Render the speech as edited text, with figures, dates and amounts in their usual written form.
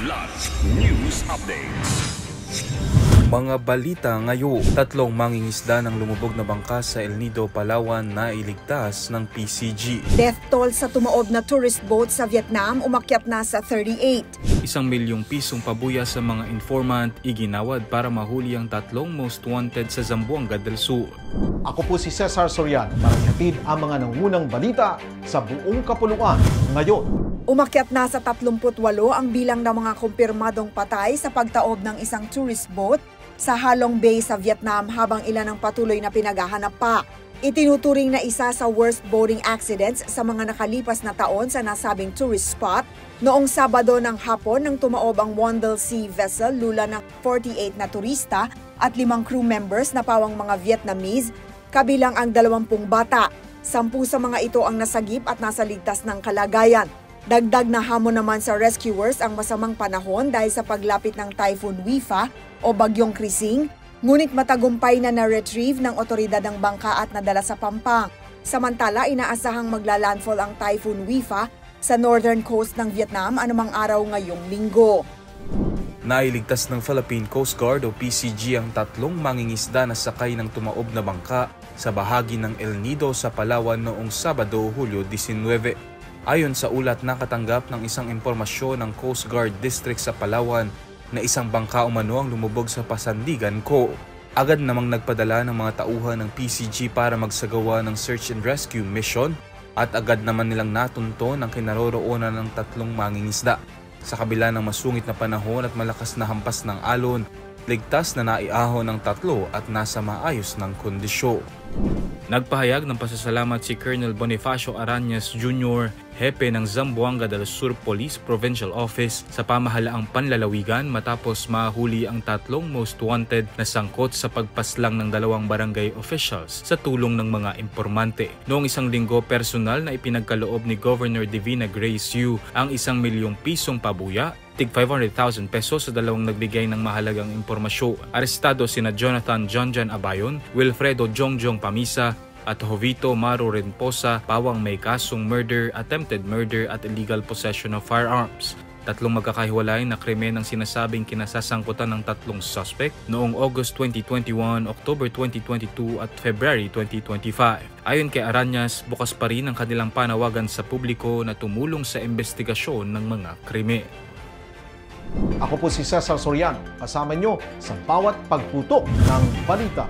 Kidlat News Updates. Mga balita ngayon, 3 mangingisda ng lumubog na bangka sa El Nido, Palawan na iligtas ng PCG. Death toll sa tumaob na tourist boat sa Vietnam umakyat na sa 38. 1 milyong pisong pabuya sa mga informant iginawad para mahuli ang 3 most wanted sa Zamboanga del Sur. Ako po si Cesar Sorian para ihatid ang mga nangunang balita sa buong kapuluan ngayon. Umakyat na sa 38 ang bilang ng mga kumpirmadong patay sa pagtaob ng isang tourist boat sa Halong Bay sa Vietnam habang ilan ang patuloy na pinaghahanap pa. Itinuturing na isa sa worst boating accidents sa mga nakalipas na taon sa nasabing tourist spot noong Sabado ng hapon nang tumaob ang Wondel Sea vessel lula ng 48 na turista at 5 crew members na pawang mga Vietnamese, kabilang ang 20 bata. 10 sa mga ito ang nasagip at nasa ligtas ng kalagayan. Dagdag na hamon naman sa rescuers ang masamang panahon dahil sa paglapit ng Typhoon Wifa o Bagyong Krising, ngunit matagumpay na na-retrieve ng otoridad ang bangka at nadala sa Pampang. Samantala, inaasahang maglalandfall ang Typhoon Wifa sa northern coast ng Vietnam anumang araw ngayong linggo. Nailigtas ng Philippine Coast Guard o PCG ang 3 mangingisda na sakay ng tumaob na bangka sa bahagi ng El Nido sa Palawan noong Sabado, Hulyo 19. Ayon sa ulat, nakatanggap ng isang impormasyon ng Coast Guard District sa Palawan na isang bangka umano ang lumubog sa Pasandigan Co. Agad namang nagpadala ng mga tauhan ng PCG para magsagawa ng search and rescue mission at agad naman nilang natunton ang kinaroroonan ng 3 mangingisda. Sa kabila ng masungit na panahon at malakas na hampas ng alon, ligtas na naiahon ng 3 at nasa maayos ng kondisyon. Nagpahayag ng pasasalamat si Colonel Bonifacio Arañas Jr., hepe ng Zamboanga del Sur Police Provincial Office sa pamahalaang panlalawigan matapos mahuli ang 3 most wanted na sangkot sa pagpaslang ng 2 barangay officials sa tulong ng mga impormante. Noong 1 linggo, personal na ipinagkaloob ni Governor Divina Grace Yu ang 1 milyong pisong pabuya, tig 500,000 pesos sa 2 nagbigay ng mahalagang impormasyon. Arestado sina Jonathan Jonjan Abayon, Wilfredo Jongjong Pamisa, at Jovito Maro Renposa, pawang may kasong murder, attempted murder at illegal possession of firearms. 3 magkakahiwalay na krimen ang sinasabing kinasasangkutan ng 3 suspect noong August 2021, October 2022 at February 2025. Ayon kay Arañas, bukas pa rin ang kanilang panawagan sa publiko na tumulong sa investigasyon ng mga krimen. Ako po si Cesar Sorian, kasama nyo sa bawat pagputok ng balita.